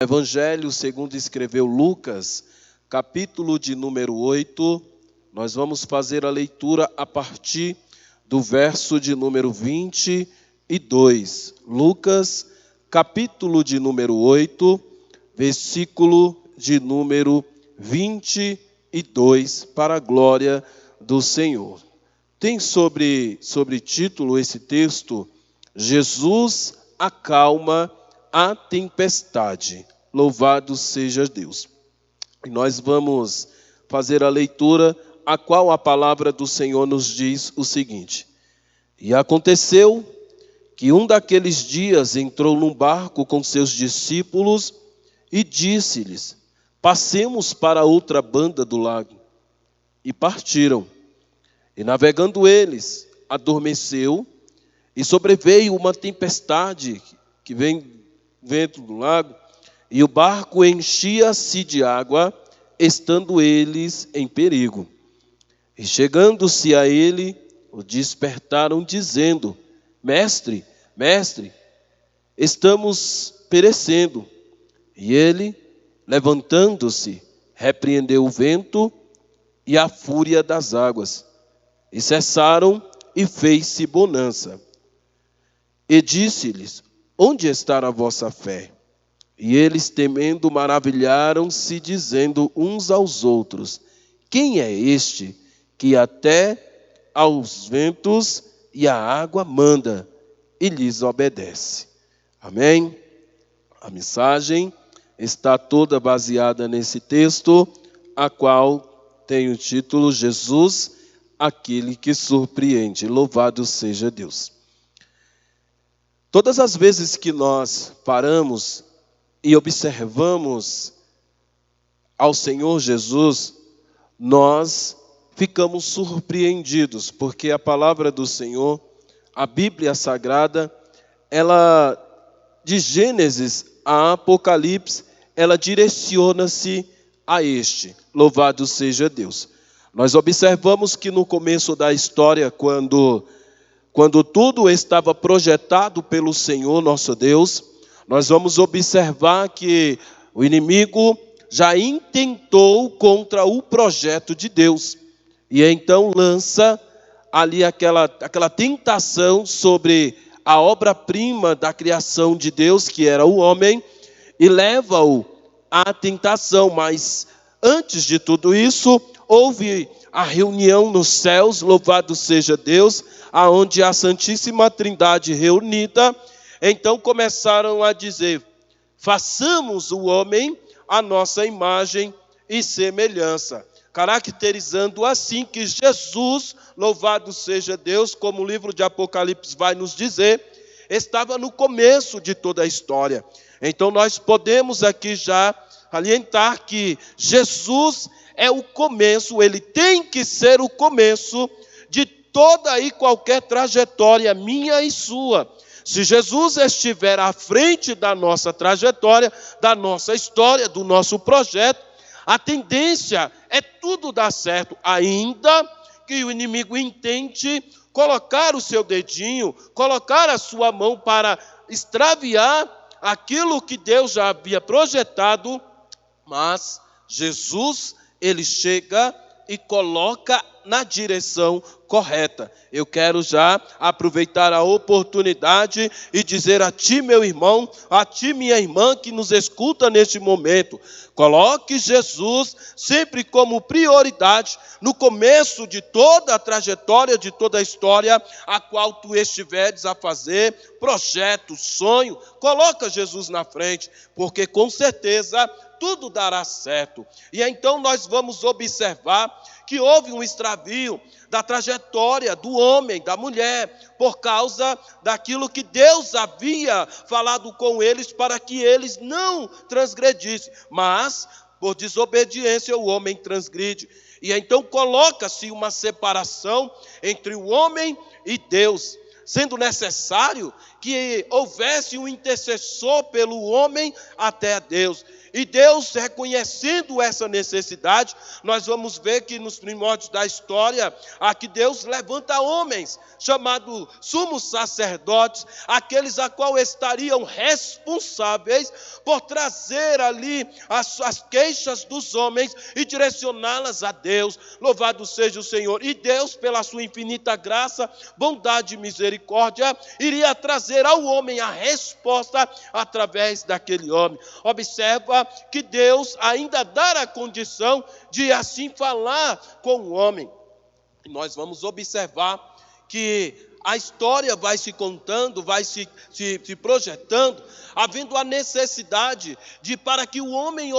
Evangelho segundo escreveu Lucas, capítulo de número 8, nós vamos fazer a leitura a partir do verso de número 22. Lucas, capítulo de número 8, versículo de número 22, para a glória do Senhor. Tem sobre título esse texto: Jesus acalma a tempestade. Louvado seja Deus. E nós vamos fazer a leitura, a qual a palavra do Senhor nos diz o seguinte: E aconteceu que um daqueles dias entrou num barco com seus discípulos e disse-lhes: Passemos para outra banda do lago. E partiram. E navegando eles, adormeceu, e sobreveio uma tempestade que vem dentro do lago, e o barco enchia-se de água, estando eles em perigo. E chegando-se a ele, o despertaram, dizendo: Mestre, mestre, estamos perecendo. E ele, levantando-se, repreendeu o vento e a fúria das águas, e cessaram, e fez-se bonança. E disse-lhes: Onde está a vossa fé? E eles, temendo, maravilharam-se, dizendo uns aos outros: Quem é este que até aos ventos e à água manda, e lhes obedece? Amém? A mensagem está toda baseada nesse texto, a qual tem o título: Jesus, aquele que surpreende. Louvado seja Deus. Todas as vezes que nós paramos e observamos ao Senhor Jesus, nós ficamos surpreendidos, porque a palavra do Senhor, a Bíblia Sagrada, ela, de Gênesis a Apocalipse, ela direciona-se a este. Louvado seja Deus. Nós observamos que no começo da história, quando tudo estava projetado pelo Senhor nosso Deus, nós vamos observar que o inimigo já intentou contra o projeto de Deus. E então lança ali aquela tentação sobre a obra-prima da criação de Deus, que era o homem, e leva-o à tentação. Mas antes de tudo isso, houve a reunião nos céus, louvado seja Deus, aonde a Santíssima Trindade reunida, então começaram a dizer: façamos o homem a nossa imagem e semelhança, caracterizando assim que Jesus, louvado seja Deus, como o livro de Apocalipse vai nos dizer, estava no começo de toda a história. Então nós podemos aqui já salientar que Jesus é o começo, ele tem que ser o começo de toda e qualquer trajetória minha e sua. Se Jesus estiver à frente da nossa trajetória, da nossa história, do nosso projeto, a tendência é tudo dar certo, ainda que o inimigo intente colocar o seu dedinho, colocar a sua mão para extraviar aquilo que Deus já havia projetado, mas Jesus, ele chega e coloca na direção correta. Eu quero já aproveitar a oportunidade e dizer a ti, meu irmão, a ti, minha irmã, que nos escuta neste momento: coloque Jesus sempre como prioridade no começo de toda a trajetória, de toda a história a qual tu estiveres a fazer, projeto, sonho. Coloca Jesus na frente, porque com certeza tudo dará certo. E então nós vamos observar que houve um extravio da trajetória do homem, da mulher, por causa daquilo que Deus havia falado com eles para que eles não transgredissem. Mas, por desobediência, o homem transgride. E então coloca-se uma separação entre o homem e Deus, sendo necessário que houvesse um intercessor pelo homem até a Deus. E Deus, reconhecendo essa necessidade, nós vamos ver que nos primórdios da história, aqui Deus levanta homens, chamados sumos sacerdotes, aqueles a qual estariam responsáveis por trazer ali as queixas dos homens e direcioná-las a Deus. Louvado seja o Senhor. E Deus, pela sua infinita graça, bondade e misericórdia, iria trazer ao homem a resposta através daquele homem. Observa que Deus ainda dá a condição de assim falar com o homem. E nós vamos observar que a história vai se contando, vai se projetando, havendo a necessidade de, para que o homem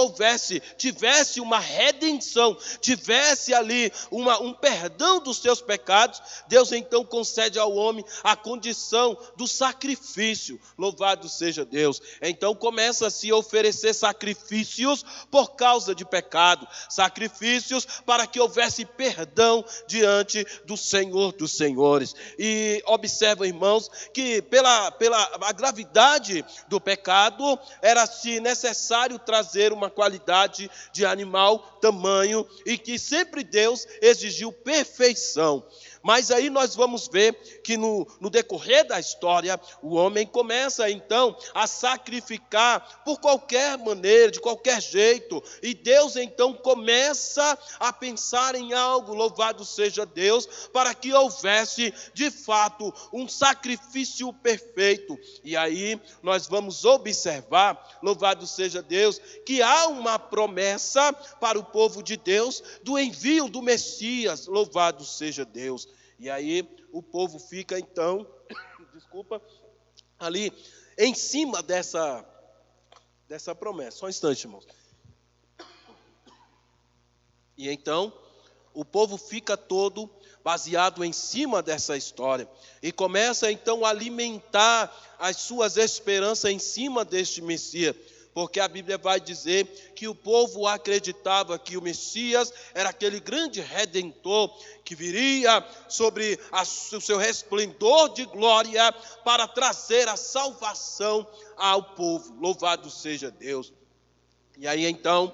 tivesse uma redenção, tivesse ali um perdão dos seus pecados. Deus então concede ao homem a condição do sacrifício. Louvado seja Deus. Então começa a se oferecer sacrifícios por causa de pecado, sacrifícios para que houvesse perdão diante do Senhor dos Senhores. E observa, irmãos, que pela a gravidade do pecado, era-se necessário trazer uma qualidade de animal, tamanho, e que sempre Deus exigiu perfeição. Mas aí nós vamos ver que no decorrer da história, o homem começa então a sacrificar por qualquer maneira, de qualquer jeito. E Deus então começa a pensar em algo, louvado seja Deus, para que houvesse de fato um sacrifício perfeito. E aí nós vamos observar, louvado seja Deus, que há uma promessa para o povo de Deus do envio do Messias, louvado seja Deus. E aí o povo fica então, ali em cima dessa promessa. Só um instante, irmãos. E então o povo fica todo baseado em cima dessa história e começa então a alimentar as suas esperanças em cima deste Messias. Porque a Bíblia vai dizer que o povo acreditava que o Messias era aquele grande redentor que viria sobre o seu resplendor de glória para trazer a salvação ao povo. Louvado seja Deus. E aí então,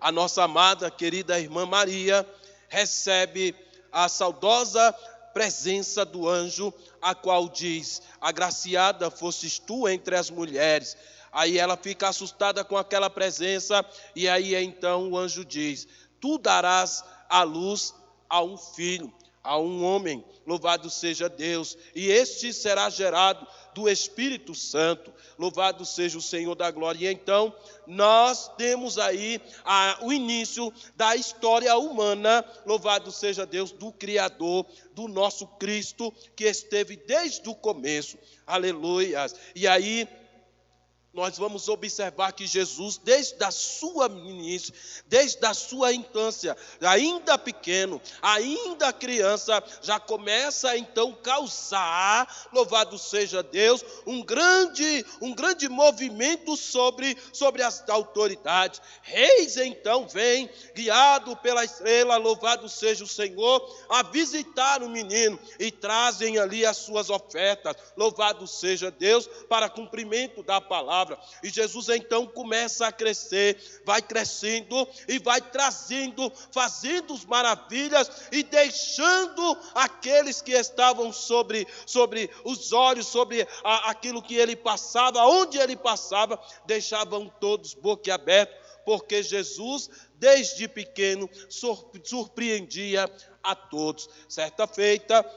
a nossa amada, querida irmã Maria recebe a saudosa presença do anjo, a qual diz: agraciada fosses tu entre as mulheres. Aí ela fica assustada com aquela presença, e aí então o anjo diz: tu darás à luz a um filho, a um homem, louvado seja Deus, e este será gerado do Espírito Santo, louvado seja o Senhor da glória. E então nós temos aí o início da história humana, louvado seja Deus, do Criador, do nosso Cristo, que esteve desde o começo, aleluias. E aí nós vamos observar que Jesus, desde a sua meninice, desde a sua infância, ainda pequeno, ainda criança, já começa então a causar, louvado seja Deus, um grande movimento sobre as autoridades. Reis então vêm, guiado pela estrela, louvado seja o Senhor, a visitar o menino e trazem ali as suas ofertas, louvado seja Deus, para cumprimento da palavra. E Jesus então começa a crescer, vai crescendo e vai trazendo, fazendo maravilhas e deixando aqueles que estavam sobre os olhos, sobre aquilo que ele passava, onde ele passava, deixavam todos boquiabertos, porque Jesus, desde pequeno, surpreendia a todos. Certa feita,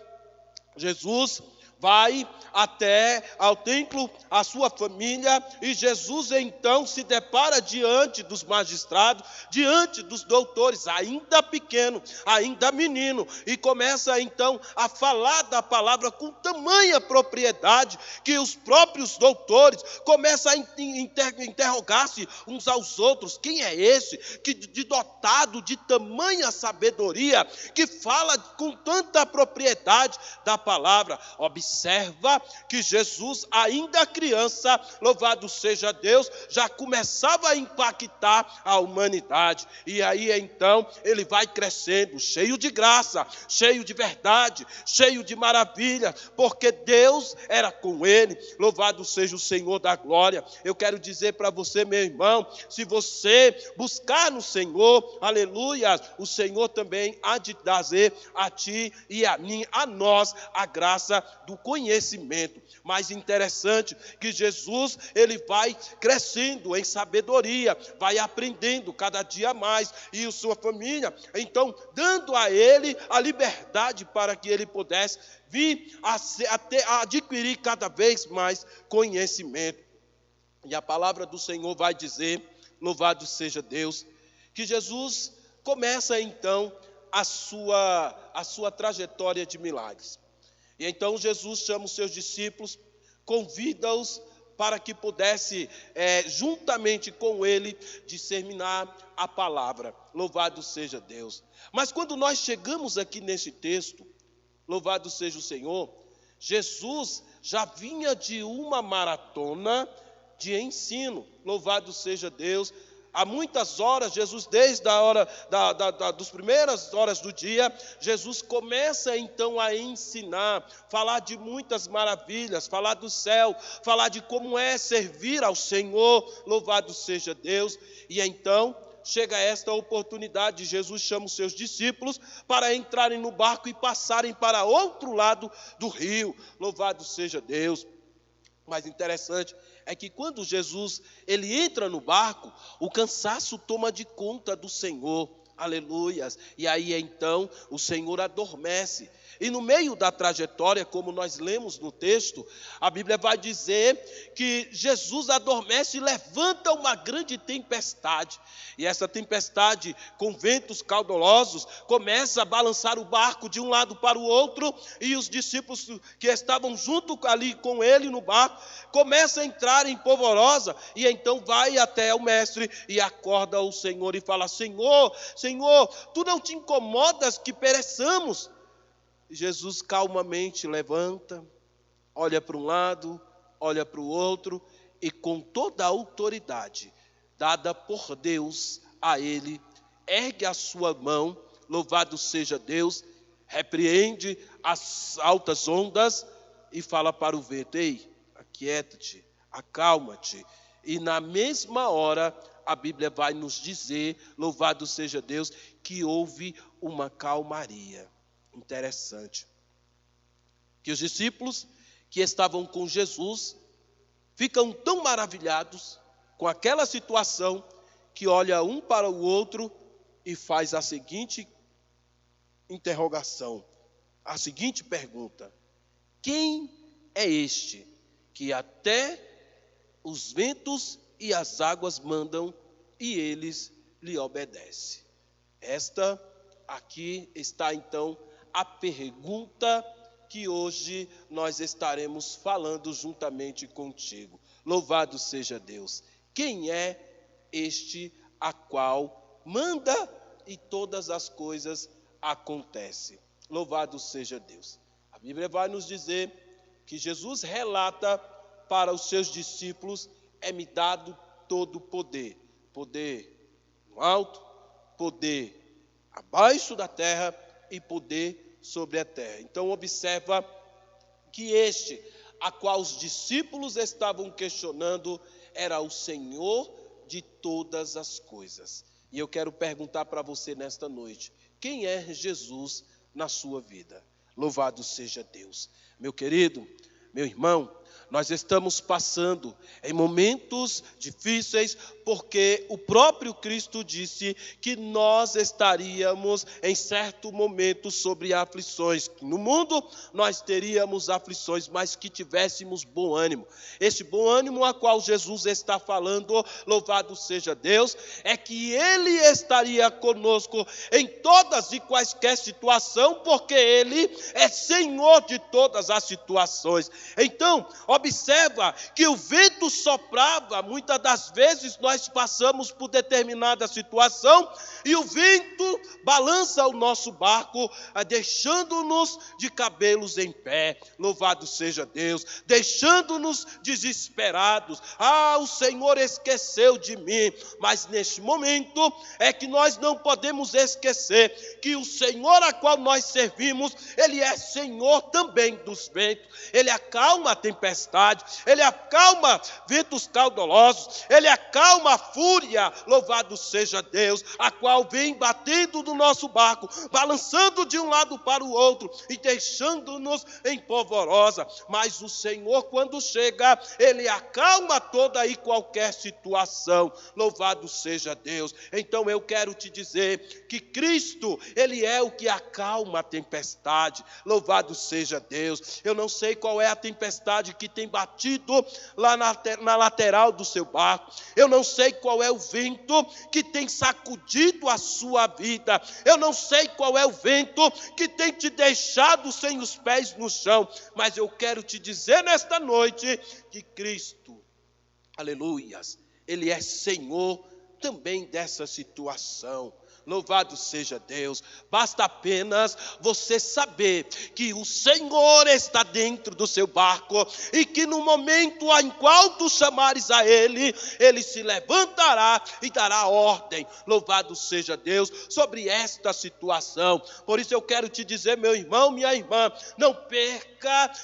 Jesus vai até ao templo, a sua família, e Jesus então se depara diante dos magistrados, diante dos doutores, ainda pequeno, ainda menino, e começa então a falar da palavra com tamanha propriedade, que os próprios doutores começam a interrogar-se uns aos outros: quem é esse que dotado de tamanha sabedoria, que fala com tanta propriedade da palavra? Observe observa que Jesus, ainda criança, louvado seja Deus, já começava a impactar a humanidade. E aí então ele vai crescendo, cheio de graça, cheio de verdade, cheio de maravilha, porque Deus era com ele. Louvado seja o Senhor da glória. Eu quero dizer para você, meu irmão, se você buscar no Senhor, aleluia, o Senhor também há de trazer a ti e a mim, a nós, a graça do conhecimento. Mais interessante que Jesus, ele vai crescendo em sabedoria, vai aprendendo cada dia mais, e a sua família, então, dando a ele a liberdade para que ele pudesse vir a adquirir cada vez mais conhecimento. E a palavra do Senhor vai dizer, louvado seja Deus, que Jesus começa então a sua trajetória de milagres. E então Jesus chama os seus discípulos, convida-os para que pudesse, juntamente com ele, disseminar a palavra. Louvado seja Deus. Mas quando nós chegamos aqui nesse texto, louvado seja o Senhor, Jesus já vinha de uma maratona de ensino. Louvado seja Deus. Há muitas horas, Jesus, desde a hora das primeiras horas do dia, Jesus começa então a ensinar, falar de muitas maravilhas, falar do céu, falar de como é servir ao Senhor, louvado seja Deus. E então chega esta oportunidade, Jesus chama os seus discípulos para entrarem no barco e passarem para outro lado do rio, louvado seja Deus. Mais interessante é que quando Jesus ele entra no barco, o cansaço toma de conta do Senhor, aleluias, e aí então o Senhor adormece. E no meio da trajetória, como nós lemos no texto, a Bíblia vai dizer que Jesus adormece e levanta uma grande tempestade. E essa tempestade, com ventos caudalosos, começa a balançar o barco de um lado para o outro, e os discípulos que estavam junto ali com ele no barco, começam a entrar em polvorosa, e então vai até o mestre e acorda o Senhor e fala: Senhor, Senhor, tu não te incomodas que pereçamos? Jesus calmamente levanta, olha para um lado, olha para o outro, e com toda a autoridade dada por Deus a ele, ergue a sua mão, louvado seja Deus, repreende as altas ondas e fala para o vento: ei, aquieta-te, acalma-te. E na mesma hora a Bíblia vai nos dizer, louvado seja Deus, que houve uma calmaria. Interessante, que os discípulos que estavam com Jesus ficam tão maravilhados com aquela situação que olha um para o outro e faz a seguinte interrogação, a seguinte pergunta: quem é este que até os ventos e as águas mandam e eles lhe obedecem? Esta aqui está então a pergunta que hoje nós estaremos falando juntamente contigo. Louvado seja Deus. Quem é este a qual manda e todas as coisas acontecem? Louvado seja Deus. A Bíblia vai nos dizer que Jesus relata para os seus discípulos: é-me dado todo o poder. Poder no alto, poder abaixo da terra e poder sobre a terra. Então observa que este a qual os discípulos estavam questionando era o Senhor de todas as coisas. E eu quero perguntar para você nesta noite: quem é Jesus na sua vida? Louvado seja Deus. Meu querido, meu irmão, nós estamos passando em momentos difíceis, porque o próprio Cristo disse que nós estaríamos em certo momento sobre aflições. No mundo nós teríamos aflições, mas que tivéssemos bom ânimo. Esse bom ânimo a qual Jesus está falando, louvado seja Deus, é que Ele estaria conosco em todas e quaisquer situação, porque Ele é Senhor de todas as situações. Então, observa que o vento soprava, muitas das vezes nós nós passamos por determinada situação e o vento balança o nosso barco, deixando-nos de cabelos em pé. Louvado seja Deus, deixando-nos desesperados. O Senhor esqueceu de mim. Mas neste momento é que nós não podemos esquecer que o Senhor a qual nós servimos, Ele é Senhor também dos ventos. Ele acalma a tempestade, Ele acalma ventos caudalosos, Ele acalma a fúria, louvado seja Deus, a qual vem batendo no nosso barco, balançando de um lado para o outro e deixando-nos em polvorosa. Mas o Senhor, quando chega, Ele acalma toda e qualquer situação, louvado seja Deus. Então eu quero te dizer que Cristo, Ele é o que acalma a tempestade, louvado seja Deus. Eu não sei qual é a tempestade que tem batido lá na lateral do seu barco. Eu não sei qual é o vento que tem sacudido a sua vida. Eu não sei qual é o vento que tem te deixado sem os pés no chão. Mas eu quero te dizer nesta noite que Cristo, aleluias, Ele é Senhor também dessa situação. Louvado seja Deus. Basta apenas você saber que o Senhor está dentro do seu barco e que no momento em qual tu chamares a Ele, Ele se levantará e dará ordem. Louvado seja Deus sobre esta situação. Por isso eu quero te dizer, meu irmão, minha irmã, não perca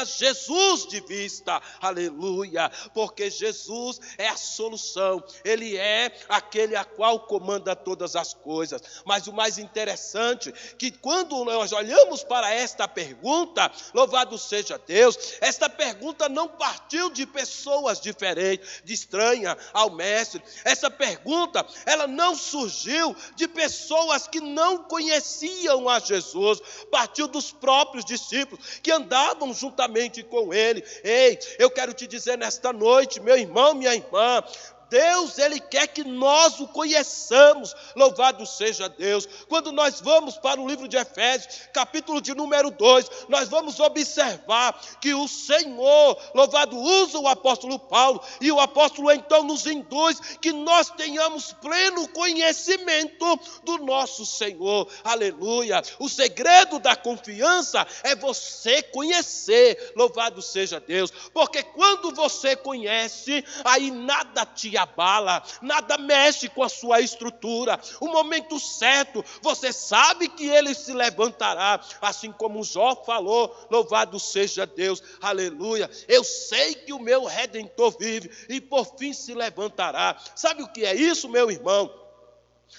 Jesus de vista. Aleluia. Porque Jesus é a solução. Ele é aquele a qual comanda todas as coisas. Mas o mais interessante que quando nós olhamos para esta pergunta, louvado seja Deus, esta pergunta não partiu de pessoas diferentes, de estranha ao mestre. Essa pergunta, ela não surgiu de pessoas que não conheciam a Jesus, partiu dos próprios discípulos que andavam juntamente com ele. Ei, eu quero te dizer nesta noite, meu irmão, minha irmã, Deus, Ele quer que nós o conheçamos, louvado seja Deus. Quando nós vamos para o livro de Efésios, capítulo de número 2, nós vamos observar que o Senhor, louvado, usa o apóstolo Paulo, e o apóstolo então nos induz que nós tenhamos pleno conhecimento do nosso Senhor, aleluia. O segredo da confiança é você conhecer, louvado seja Deus, porque quando você conhece, aí nada te abala, nada mexe com a sua estrutura. O momento certo, você sabe que Ele se levantará, assim como Jó falou, louvado seja Deus, aleluia. Eu sei que o meu Redentor vive e por fim se levantará. Sabe o que é isso, meu irmão?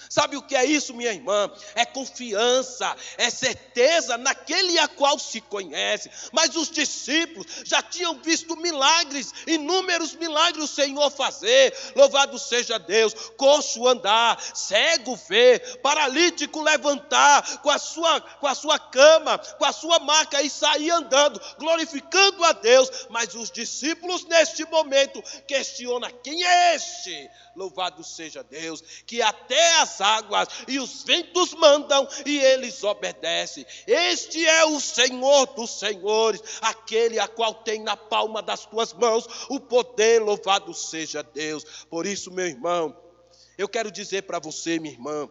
Sabe o que é isso, minha irmã? É confiança, é certeza naquele a qual se conhece. Mas os discípulos já tinham visto milagres, inúmeros milagres o Senhor fazer. Louvado seja Deus. Coxo andar, cego ver, paralítico levantar, com a sua cama, com a sua maca e sair andando, glorificando a Deus. Mas os discípulos neste momento questionam: quem é este? Louvado seja Deus, que até as águas e os ventos mandam e eles obedecem. Este é o Senhor dos senhores, aquele a qual tem na palma das tuas mãos o poder, louvado seja Deus. Por isso, meu irmão, eu quero dizer para você, minha irmã,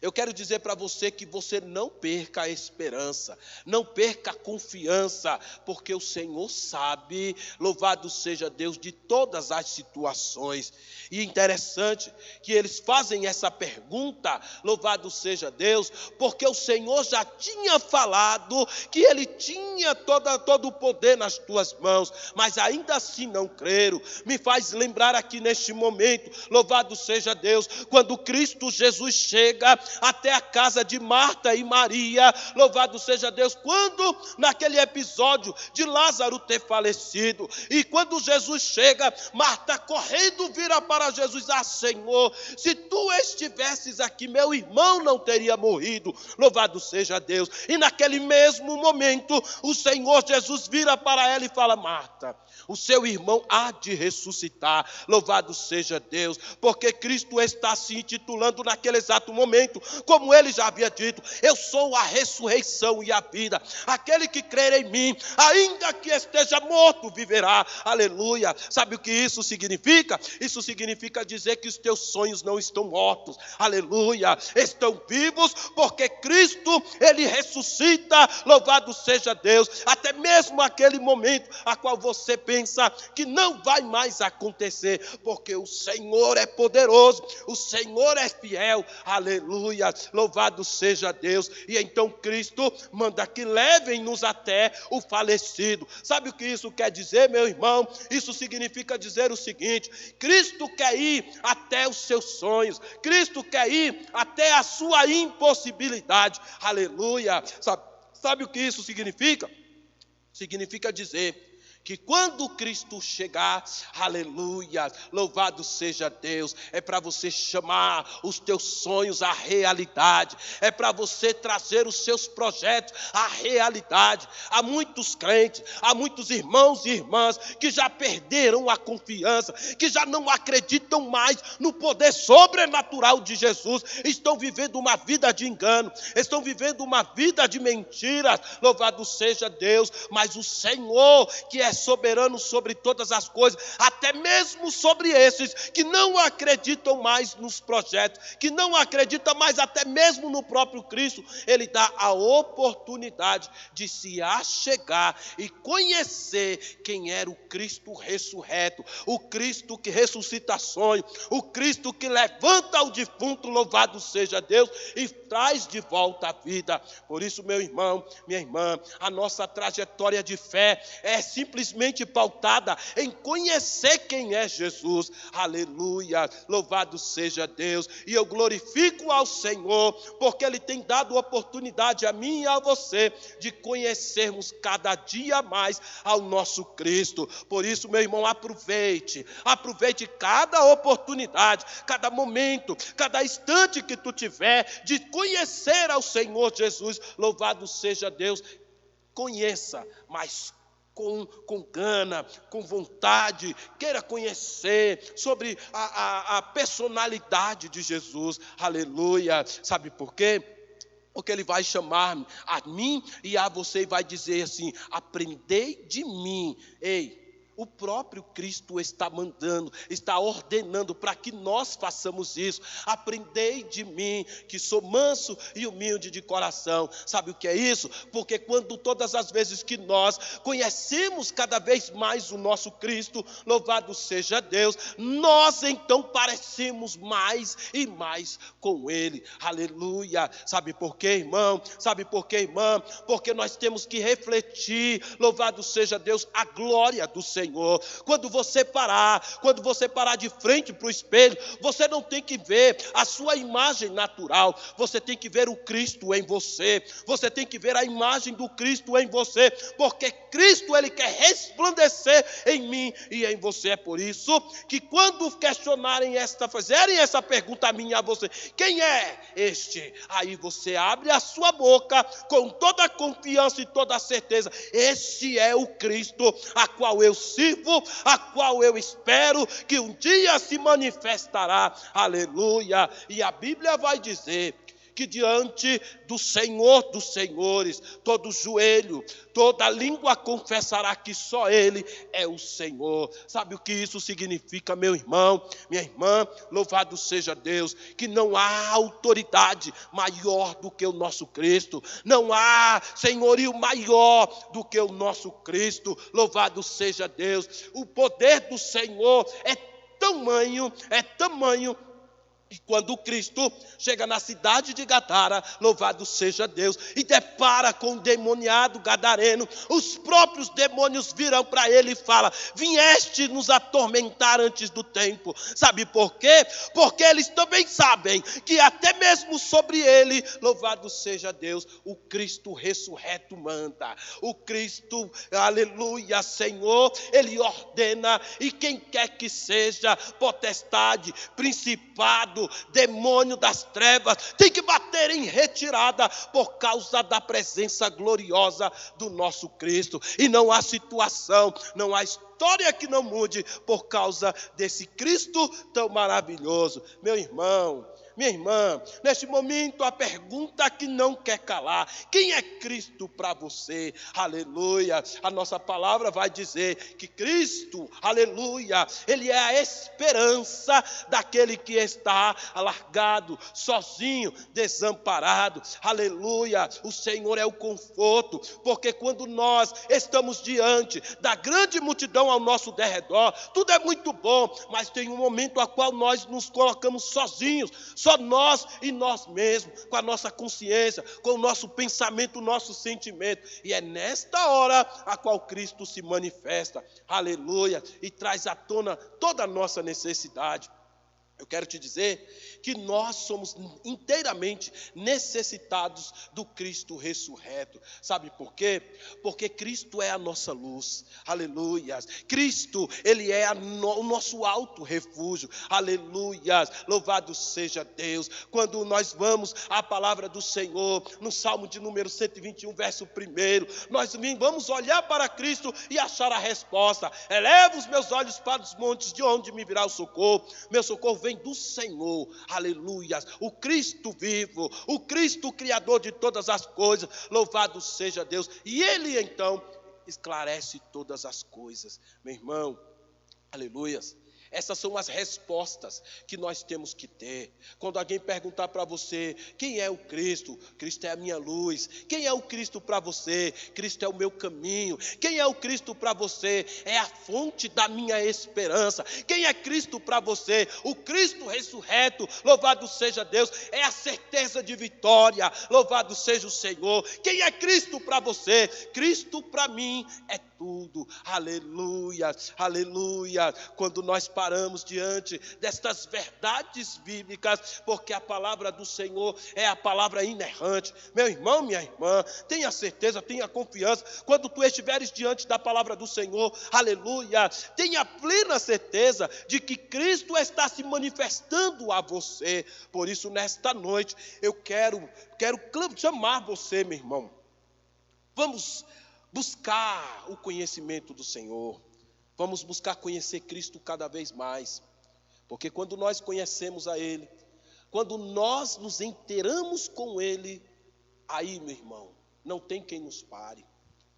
eu quero dizer para você que você não perca a esperança, não perca a confiança, porque o Senhor sabe, louvado seja Deus, de todas as situações. E é interessante que eles fazem essa pergunta, louvado seja Deus, porque o Senhor já tinha falado que Ele tinha todo o poder nas tuas mãos, mas ainda assim não creram. Me faz lembrar aqui neste momento, louvado seja Deus, quando Cristo Jesus chega até a casa de Marta e Maria, louvado seja Deus, quando naquele episódio de Lázaro ter falecido, e quando Jesus chega, Marta correndo vira para Jesus: Senhor, se tu estivesses aqui, meu irmão não teria morrido, louvado seja Deus. E naquele mesmo momento, o Senhor Jesus vira para ela e fala: Marta, o seu irmão há de ressuscitar, louvado seja Deus, porque Cristo está se intitulando naquele exato momento momento, como ele já havia dito: eu sou a ressurreição e a vida. Aquele que crer em mim, ainda que esteja morto, viverá. Aleluia. Sabe o que isso significa? Isso significa dizer que os teus sonhos não estão mortos. Aleluia. Estão vivos porque Cristo, ele ressuscita. Louvado seja Deus. Até mesmo aquele momento a qual você pensa que não vai mais acontecer, porque o Senhor é poderoso, o Senhor é fiel. Aleluia. Louvado seja Deus. E então Cristo manda que levem-nos até o falecido. Sabe o que isso quer dizer, meu irmão? Isso significa dizer o seguinte: Cristo quer ir até os seus sonhos, Cristo quer ir até a sua impossibilidade. Aleluia. Sabe o que isso significa? Significa dizer que quando Cristo chegar, aleluia, louvado seja Deus, é para você chamar os teus sonhos à realidade, é para você trazer os seus projetos à realidade. Há muitos crentes, há muitos irmãos e irmãs que já perderam a confiança, que já não acreditam mais no poder sobrenatural de Jesus, estão vivendo uma vida de engano, estão vivendo uma vida de mentiras. Louvado seja Deus. Mas o Senhor, que é soberano sobre todas as coisas, até mesmo sobre esses que não acreditam mais nos projetos, que não acreditam mais até mesmo no próprio Cristo, ele dá a oportunidade de se achegar e conhecer quem era o Cristo ressurreto, o Cristo que ressuscita sonhos, o Cristo que levanta o defunto, louvado seja Deus, e traz de volta a vida. Por isso, meu irmão, minha irmã, a nossa trajetória de fé é simplesmente pautada em conhecer quem é Jesus. Aleluia, louvado seja Deus. E eu glorifico ao Senhor, porque Ele tem dado oportunidade a mim e a você de conhecermos cada dia mais ao nosso Cristo. Por isso, meu irmão, aproveite cada oportunidade, cada momento, cada instante que tu tiver de conhecer ao Senhor Jesus. Louvado seja Deus. Conheça, mas com gana, com vontade, queira conhecer sobre a personalidade de Jesus. Aleluia. Sabe por quê? Porque ele vai chamar a mim e a você e vai dizer assim: aprendei de mim. Ei, o próprio Cristo está mandando, está ordenando para que nós façamos isso. Aprendei de mim, que sou manso e humilde de coração. Sabe o que é isso? Porque quando todas as vezes que nós conhecemos cada vez mais o nosso Cristo, louvado seja Deus, nós então parecemos mais e mais com Ele. Aleluia. Sabe por quê, irmão? Sabe por quê, irmã? Porque nós temos que refletir, louvado seja Deus, a glória do Senhor. Quando você parar de frente para o espelho, você não tem que ver a sua imagem natural, você tem que ver o Cristo em você, você tem que ver a imagem do Cristo em você, porque Cristo, Ele quer resplandecer em mim e em você. É por isso que quando fizerem essa pergunta a mim e a você: quem é este? Aí você abre a sua boca com toda a confiança e toda a certeza: esse é o Cristo a qual eu sirvo, a qual eu espero que um dia se manifestará. Aleluia. E a Bíblia vai dizer que diante do Senhor dos senhores, todo joelho, toda língua confessará que só Ele é o Senhor. Sabe o que isso significa, meu irmão, minha irmã? Louvado seja Deus, que não há autoridade maior do que o nosso Cristo, não há senhorio maior do que o nosso Cristo. Louvado seja Deus. O poder do Senhor é tamanho, e quando Cristo chega na cidade de Gadara, louvado seja Deus, e depara com o demoniado gadareno, os próprios demônios virão para ele e falam: vieste nos atormentar antes do tempo. Sabe por quê? Porque eles também sabem que até mesmo sobre ele, louvado seja Deus, o Cristo ressurreto manda. O Cristo, aleluia, Senhor, Ele ordena, e quem quer que seja potestade, principado, demônio das trevas, tem que bater em retirada por causa da presença gloriosa do nosso Cristo. E não há situação, não há história que não mude por causa desse Cristo tão maravilhoso. Meu irmão, Minha irmã, neste momento a pergunta que não quer calar: quem é Cristo para você? Aleluia. A nossa palavra vai dizer que Cristo, aleluia, Ele é a esperança daquele que está alargado, sozinho, desamparado. Aleluia. O Senhor é o conforto, porque quando nós estamos diante da grande multidão ao nosso derredor, tudo é muito bom, mas tem um momento a qual nós nos colocamos sozinhos, só nós e nós mesmos, com a nossa consciência, com o nosso pensamento, o nosso sentimento. E é nesta hora a qual Cristo se manifesta, aleluia, e traz à tona toda a nossa necessidade. Eu quero te dizer que nós somos inteiramente necessitados do Cristo ressurreto. Sabe por quê? Porque Cristo é a nossa luz. Aleluia. Cristo, Ele é o nosso alto refúgio. Aleluia. Louvado seja Deus. Quando nós vamos à palavra do Senhor, no Salmo de número 121, verso 1, nós vamos olhar para Cristo e achar a resposta. Eleva os meus olhos para os montes, de onde me virá o socorro. Meu socorro vem do Senhor, aleluia, o Cristo vivo, o Cristo criador de todas as coisas, louvado seja Deus, e Ele então esclarece todas as coisas, meu irmão, aleluia. Essas são as respostas que nós temos que ter. Quando alguém perguntar para você, quem é o Cristo? Cristo é a minha luz. Quem é o Cristo para você? Cristo é o meu caminho. Quem é o Cristo para você? É a fonte da minha esperança. Quem é Cristo para você? O Cristo ressurreto, louvado seja Deus, é a certeza de vitória, louvado seja o Senhor. Quem é Cristo para você? Cristo para mim é tudo, aleluia, aleluia. Quando nós paramos diante destas verdades bíblicas, porque a palavra do Senhor é a palavra inerrante. Meu irmão, minha irmã, tenha certeza, tenha confiança, quando tu estiveres diante da palavra do Senhor, aleluia, tenha plena certeza de que Cristo está se manifestando a você. Por isso, nesta noite, eu quero chamar você, meu irmão, vamos buscar o conhecimento do Senhor. Vamos buscar conhecer Cristo cada vez mais. Porque quando nós conhecemos a Ele, quando nós nos inteiramos com Ele, aí, meu irmão, não tem quem nos pare.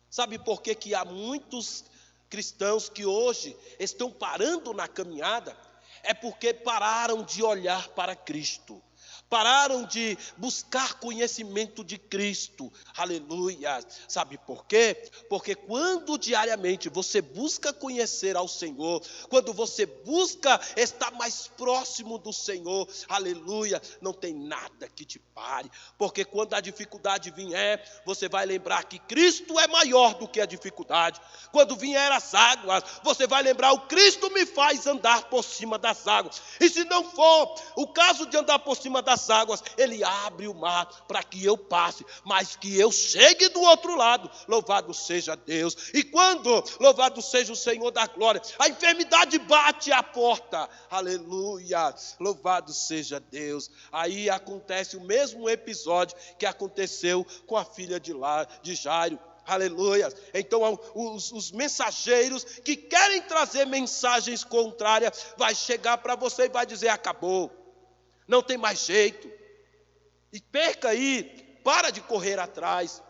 Sabe por que há muitos cristãos que hoje estão parando na caminhada? É porque pararam de olhar para Cristo. Pararam de buscar conhecimento de Cristo, aleluia. Sabe por quê? Porque quando diariamente você busca conhecer ao Senhor, quando você busca estar mais próximo do Senhor, aleluia, não tem nada que te pare. Porque quando a dificuldade vier, você vai lembrar que Cristo é maior do que a dificuldade. Quando vier as águas, você vai lembrar: o Cristo me faz andar por cima das águas. E se não for o caso de andar por cima das águas, Ele abre o mar para que eu passe, mas que eu chegue do outro lado. Louvado seja Deus. E quando, louvado seja o Senhor da glória, a enfermidade bate à porta, aleluia, louvado seja Deus, aí acontece o mesmo episódio que aconteceu com a filha de Jairo. Aleluia. Então os mensageiros que querem trazer mensagens contrárias vai chegar para você e vai dizer: acabou, não tem mais jeito, e perca aí, para de correr atrás.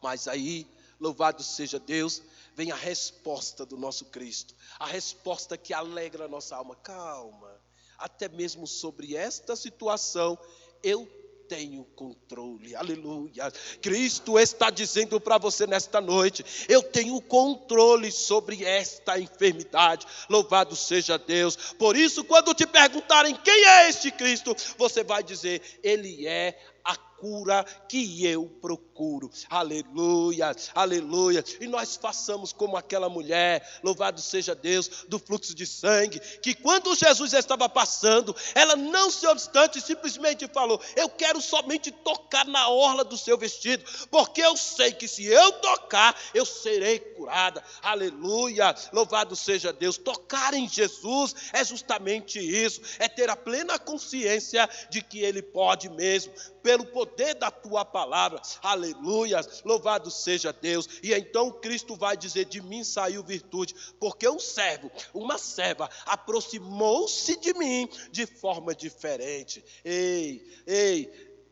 Mas aí, louvado seja Deus, vem a resposta do nosso Cristo, a resposta que alegra a nossa alma. Calma, até mesmo sobre esta situação eu tenho controle, aleluia. Cristo está dizendo para você nesta noite: eu tenho controle sobre esta enfermidade, louvado seja Deus. Por isso, quando te perguntarem quem é este Cristo, você vai dizer: Ele é a cura que eu procuro, aleluia, aleluia. E nós façamos como aquela mulher, louvado seja Deus, do fluxo de sangue, que quando Jesus estava passando, ela não se obstante, simplesmente falou: eu quero somente tocar na orla do seu vestido, porque eu sei que se eu tocar, eu serei curada, aleluia, louvado seja Deus. Tocar em Jesus é justamente isso, é ter a plena consciência de que Ele pode mesmo, pelo poder da tua palavra. Aleluia, louvado seja Deus. E então Cristo vai dizer: de mim saiu virtude, porque um servo, uma serva, aproximou-se de mim de forma diferente. Ei,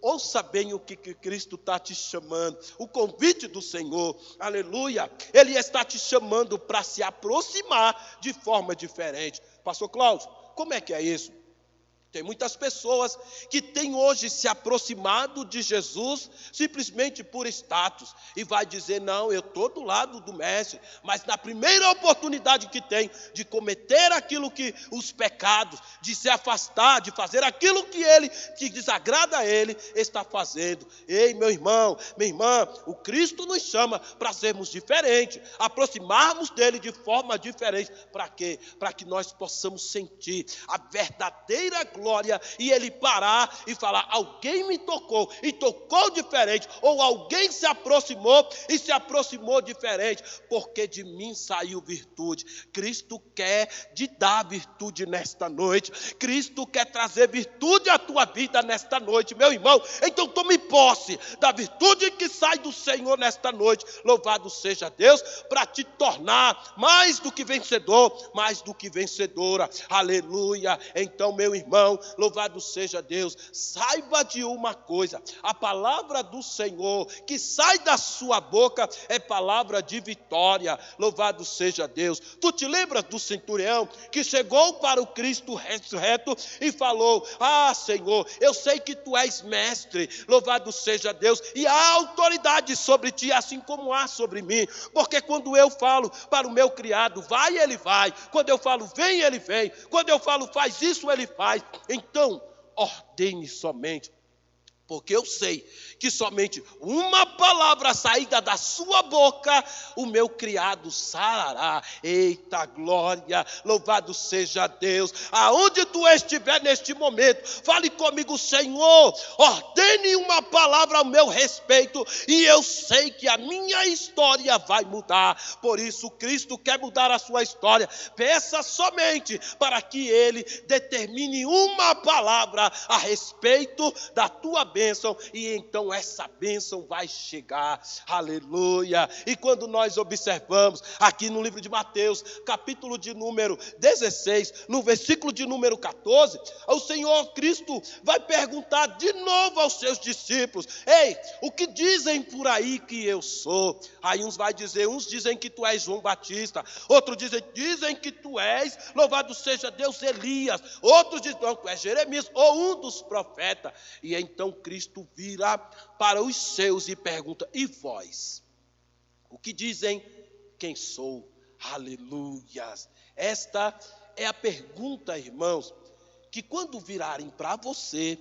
ouça bem o que Cristo está te chamando. O convite do Senhor, aleluia, Ele está te chamando para se aproximar de forma diferente. Pastor Cláudio, como é que é isso? Tem muitas pessoas que têm hoje se aproximado de Jesus simplesmente por status. E vai dizer: não, eu estou do lado do mestre. Mas na primeira oportunidade que tem de cometer aquilo que os pecados, de se afastar, de fazer aquilo que desagrada a ele, está fazendo. Ei, meu irmão, minha irmã, o Cristo nos chama para sermos diferentes, aproximarmos dele de forma diferente. Para quê? Para que nós possamos sentir a verdadeira glória e ele parar e falar: alguém me tocou e tocou diferente, ou alguém se aproximou e se aproximou diferente, porque de mim saiu virtude. Cristo quer te dar virtude nesta noite. Cristo quer trazer virtude à tua vida nesta noite, meu irmão. Então tome posse da virtude que sai do Senhor nesta noite. Louvado seja Deus, para te tornar mais do que vencedor, mais do que vencedora. Aleluia. Então, meu irmão, louvado seja Deus, saiba de uma coisa: a palavra do Senhor que sai da sua boca é palavra de vitória. Louvado seja Deus. Tu te lembras do centurião que chegou para o Cristo ressurreto e falou: ah, Senhor, eu sei que tu és mestre, louvado seja Deus, e há autoridade sobre ti, assim como há sobre mim, porque quando eu falo para o meu criado, vai, ele vai; quando eu falo, vem, ele vem; quando eu falo, faz isso, ele faz. Então, ordene somente, porque eu sei que somente uma palavra saída da sua boca, o meu criado sarará. Eita glória, louvado seja Deus. Aonde tu estiver neste momento, fale comigo: Senhor, ordene uma palavra ao meu respeito, e eu sei que a minha história vai mudar. Por isso Cristo quer mudar a sua história. Peça somente para que Ele determine uma palavra a respeito da tua bênção, e então essa bênção vai chegar. Aleluia. E quando nós observamos aqui no livro de Mateus, capítulo de número 16, no versículo de número 14, o Senhor Cristo vai perguntar de novo aos seus discípulos: ei, o que dizem por aí que eu sou? Aí uns dizem que tu és João Batista, outros dizem que tu és, louvado seja Deus, Elias; outros dizem que tu és Jeremias ou um dos profetas. E então Cristo vira para os seus e pergunta: e vós? O que dizem quem sou? Aleluia. Esta é a pergunta, irmãos, que quando virarem para você,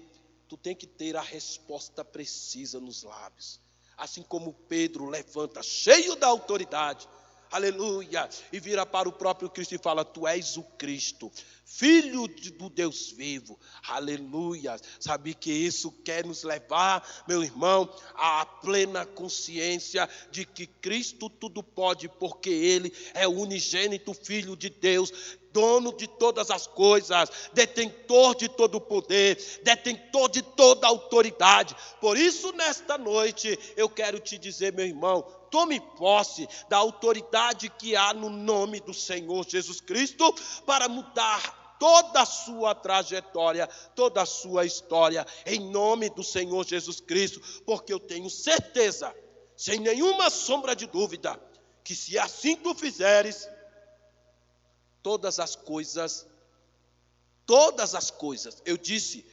tu tem que ter a resposta precisa nos lábios. Assim como Pedro levanta cheio da autoridade, aleluia, e vira para o próprio Cristo e fala: tu és o Cristo, Filho do Deus vivo. Aleluia. Sabe que isso quer nos levar, meu irmão, à plena consciência de que Cristo tudo pode, porque Ele é o unigênito Filho de Deus, dono de todas as coisas, detentor de todo o poder, detentor de toda a autoridade. Por isso, nesta noite, eu quero te dizer, meu irmão, tome posse da autoridade que há no nome do Senhor Jesus Cristo para mudar toda a sua trajetória, toda a sua história, em nome do Senhor Jesus Cristo, porque eu tenho certeza, sem nenhuma sombra de dúvida, que se assim tu fizeres, todas as coisas, eu disse,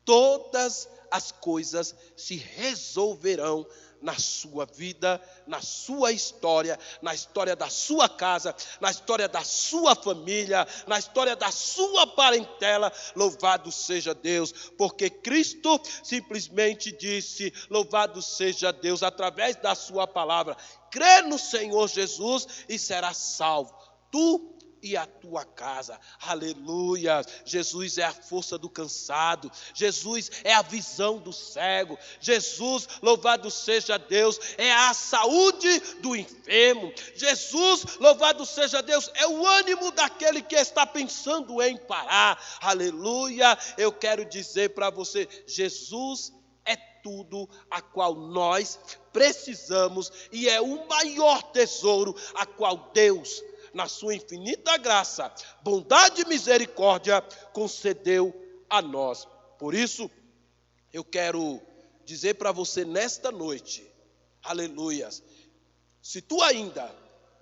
todas as coisas se resolverão na sua vida, na sua história, na história da sua casa, na história da sua família, na história da sua parentela. Louvado seja Deus, porque Cristo simplesmente disse: louvado seja Deus, através da sua palavra: crê no Senhor Jesus e será salvo, tu e a tua casa. Aleluia. Jesus é a força do cansado, Jesus é a visão do cego, Jesus, louvado seja Deus, é a saúde do enfermo, Jesus, louvado seja Deus, é o ânimo daquele que está pensando em parar. Aleluia. Eu quero dizer para você: Jesus é tudo a qual nós precisamos e é o maior tesouro a qual Deus, na sua infinita graça, bondade e misericórdia, concedeu a nós. Por isso, eu quero dizer para você nesta noite, aleluias, se tu ainda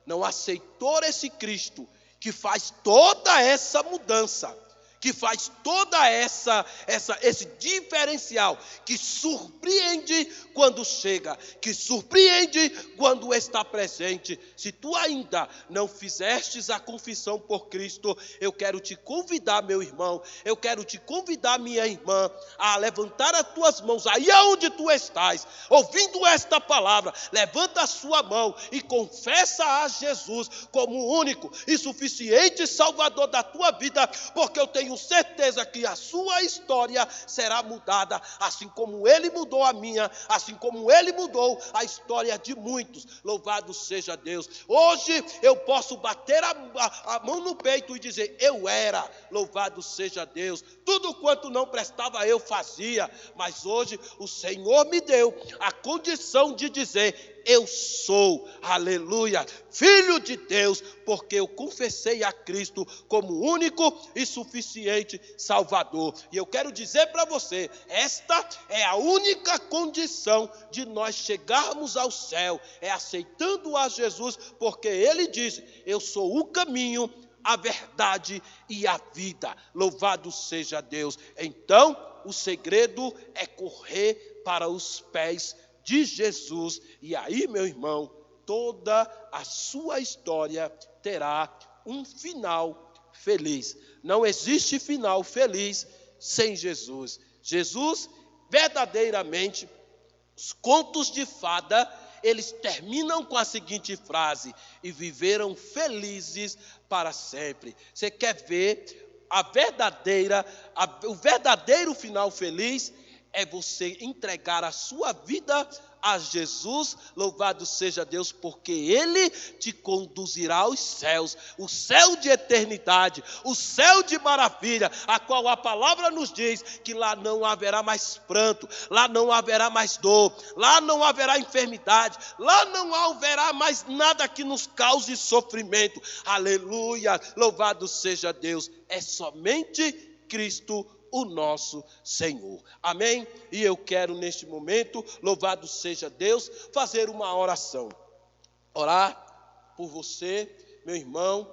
não aceitou esse Cristo, que faz toda essa mudança, que faz toda esse diferencial, que surpreende quando chega, que surpreende quando está presente. Se tu ainda não fizestes a confissão por Cristo, eu quero te convidar, meu irmão, eu quero te convidar, minha irmã, a levantar as tuas mãos, aí aonde tu estás, ouvindo esta palavra, levanta a sua mão e confessa a Jesus como o único e suficiente Salvador da tua vida, porque eu tenho certeza que a sua história será mudada, assim como Ele mudou a minha, assim como Ele mudou a história de muitos. Louvado seja Deus. Hoje eu posso bater a mão no peito e dizer, eu era, louvado seja Deus. Tudo quanto não prestava eu fazia, mas hoje o Senhor me deu a condição de dizer, eu sou, aleluia, filho de Deus, porque eu confessei a Cristo como único e suficiente Salvador. E eu quero dizer para você, esta é a única condição de nós chegarmos ao céu, é aceitando a Jesus, porque Ele disse, eu sou o caminho, a verdade e a vida. Louvado seja Deus. Então, o segredo é correr para os pés de Jesus, e aí, meu irmão, toda a sua história terá um final feliz. Não existe final feliz sem Jesus. Jesus, verdadeiramente, os contos de fada, eles terminam com a seguinte frase, e viveram felizes para sempre. Você quer ver o verdadeiro final feliz? É você entregar a sua vida a Jesus, louvado seja Deus, porque Ele te conduzirá aos céus, o céu de eternidade, o céu de maravilha, a qual a palavra nos diz que lá não haverá mais pranto, lá não haverá mais dor, lá não haverá enfermidade, lá não haverá mais nada que nos cause sofrimento. Aleluia, louvado seja Deus, é somente Cristo o nosso Senhor. Amém? E eu quero neste momento, louvado seja Deus, fazer uma oração. Orar por você, meu irmão,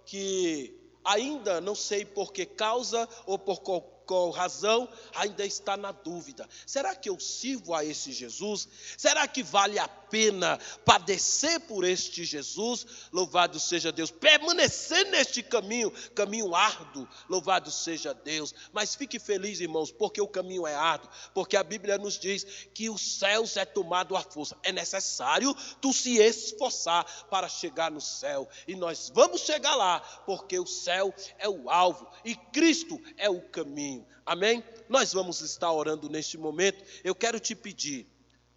que ainda não sei por que causa ou por qual razão ainda está na dúvida. Será que eu sirvo a esse Jesus? Será que vale a pena padecer por este Jesus? Louvado seja Deus. Permanecer neste caminho árduo. Louvado seja Deus. Mas fique feliz, irmãos, porque o caminho é árduo. Porque a Bíblia nos diz que os céus é tomado à força. É necessário tu se esforçar para chegar no céu. E nós vamos chegar lá, porque o céu é o alvo e Cristo é o caminho. Amém? Nós vamos estar orando neste momento. Eu quero te pedir,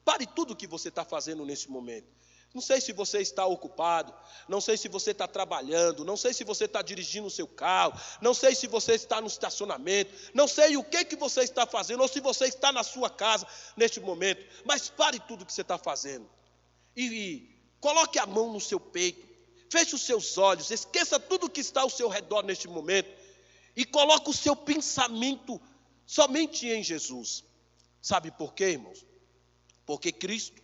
pare tudo o que você está fazendo neste momento. Não sei se você está ocupado, não sei se você está trabalhando, não sei se você está dirigindo o seu carro, não sei se você está no estacionamento, não sei o que você está fazendo, ou se você está na sua casa neste momento, mas pare tudo o que você está fazendo e coloque a mão no seu peito, feche os seus olhos, esqueça tudo o que está ao seu redor neste momento, e coloque o seu pensamento somente em Jesus. Sabe por quê, irmãos? Porque Cristo,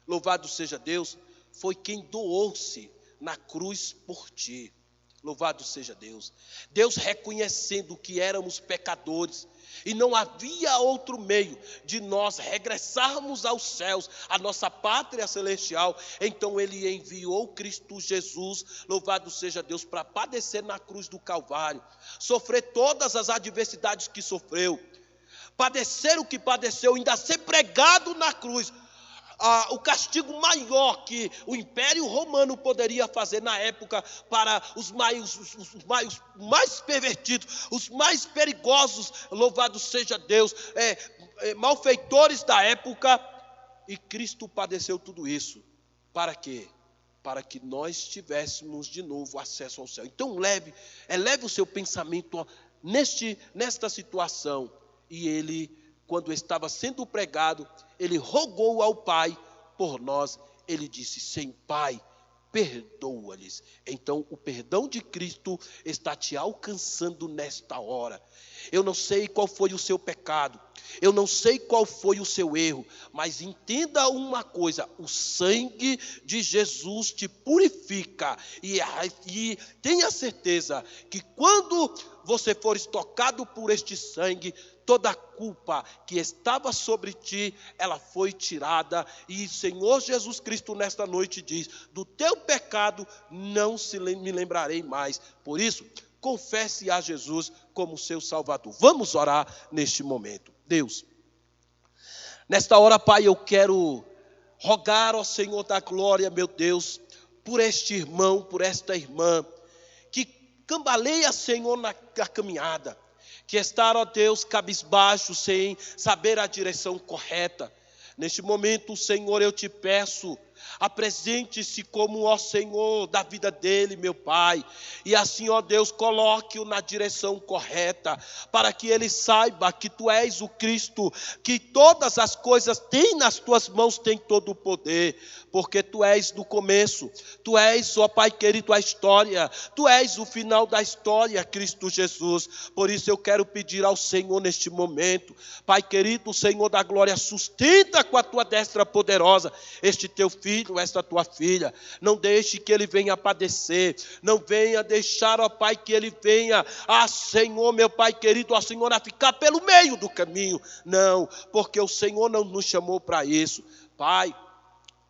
louvado seja Deus, foi quem doou-se na cruz por ti. Louvado seja Deus. Deus reconhecendo que éramos pecadores e não havia outro meio de nós regressarmos aos céus, a nossa pátria celestial. Então Ele enviou Cristo Jesus, louvado seja Deus, para padecer na cruz do Calvário, sofrer todas as adversidades que sofreu, padecer o que padeceu, ainda ser pregado na cruz. O castigo maior que o Império Romano poderia fazer na época para os mais pervertidos, os mais perigosos, louvado seja Deus, malfeitores da época, e Cristo padeceu tudo isso. Para quê? Para que nós tivéssemos de novo acesso ao céu. Então eleve o seu pensamento nesta situação, e Ele quando estava sendo pregado, ele rogou ao Pai por nós. Ele disse: Sim, Pai, perdoa-lhes. Então o perdão de Cristo está te alcançando nesta hora. Eu não sei qual foi o seu pecado, eu não sei qual foi o seu erro, mas entenda uma coisa: o sangue de Jesus te purifica, e tenha certeza que quando você for tocado por este sangue, toda a culpa que estava sobre ti, ela foi tirada. E o Senhor Jesus Cristo nesta noite diz: do teu pecado não me lembrarei mais. Por isso, confesse a Jesus como seu Salvador. Vamos orar neste momento. Deus, nesta hora, Pai, eu quero rogar ao Senhor da glória, meu Deus, por este irmão, por esta irmã, que cambaleia, Senhor, na caminhada, que está, ó Deus, cabisbaixo, sem saber a direção correta. Neste momento, Senhor, eu te peço, apresente-se como, ó Senhor, da vida dele, meu Pai. E assim, ó Deus, coloque-o na direção correta, para que ele saiba que Tu és o Cristo, que todas as coisas tem nas Tuas mãos, tem todo o poder. Porque Tu és do começo, Tu és, ó Pai querido, a história, Tu és o final da história, Cristo Jesus. Por isso eu quero pedir ao Senhor neste momento, Pai querido, Senhor da glória, sustenta com a Tua destra poderosa este Teu filho, esta Tua filha. Não deixe que ele venha padecer, não venha deixar, ó Pai, que ele venha, Senhor, meu Pai querido, ó Senhor, a ficar pelo meio do caminho. Não, porque o Senhor não nos chamou para isso. Pai,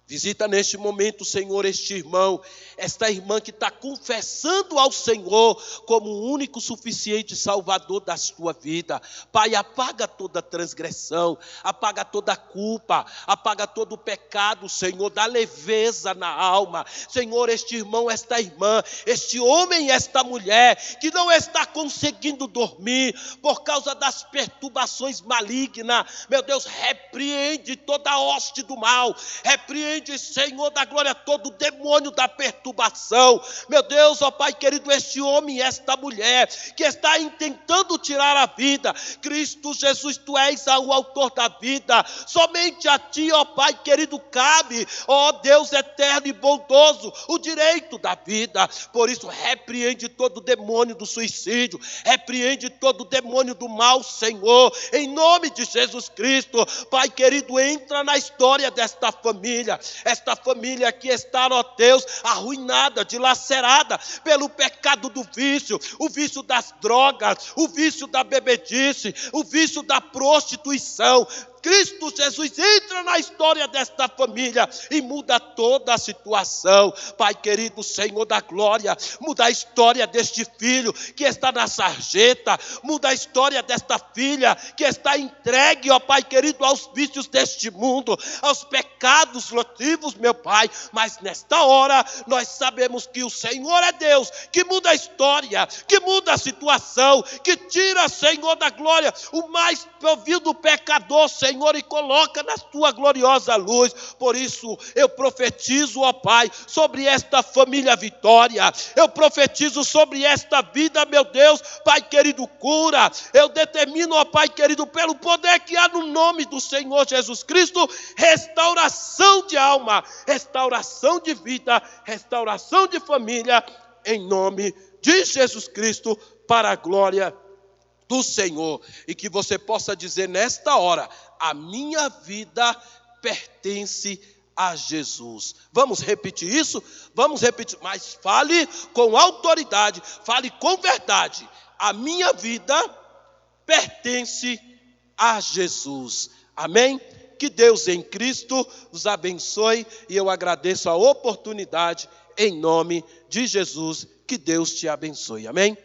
visita neste momento, Senhor, este irmão, esta irmã que está confessando ao Senhor como o único suficiente Salvador da sua vida. Pai, apaga toda transgressão, apaga toda culpa, apaga todo o pecado, Senhor, dá leveza na alma. Senhor, este irmão, esta irmã, este homem e esta mulher que não está conseguindo dormir por causa das perturbações malignas, meu Deus, repreende toda a hoste do mal, repreende, Senhor da glória, todo demônio da perturbação. Meu Deus, ó Pai querido, este homem e esta mulher que está tentando tirar a vida, Cristo Jesus, Tu és o autor da vida. Somente a Ti, ó Pai querido, cabe, ó Deus eterno e bondoso, o direito da vida. Por isso, repreende todo demônio do suicídio, repreende todo demônio do mal, Senhor, em nome de Jesus Cristo. Pai querido, entra na história desta família, esta família que está, ó Deus, arruinada, dilacerada pelo pecado do vício, o vício das drogas, o vício da bebedice, o vício da prostituição. Cristo Jesus, entra na história desta família e muda toda a situação. Pai querido, Senhor da glória, muda a história deste filho que está na sarjeta, muda a história desta filha que está entregue, ó Pai querido, aos vícios deste mundo, aos pecados lotivos, meu Pai. Mas nesta hora nós sabemos que o Senhor é Deus, que muda a história, que muda a situação, que tira, Senhor da glória, o mais ouvido pecador, Senhor, e coloca na Tua gloriosa luz. Por isso eu profetizo, ó Pai, sobre esta família Vitória, eu profetizo sobre esta vida, meu Deus, Pai querido, cura. Eu determino, ó Pai querido, pelo poder que há no nome do Senhor Jesus Cristo, restauração de alma, restauração de vida, restauração de família, em nome de Jesus Cristo, para a glória do Senhor. E que você possa dizer nesta hora: a minha vida pertence a Jesus. Vamos repetir isso? Vamos repetir, mas fale com autoridade, fale com verdade. A minha vida pertence a Jesus. Amém? Que Deus em Cristo nos abençoe, e eu agradeço a oportunidade em nome de Jesus. Que Deus te abençoe. Amém?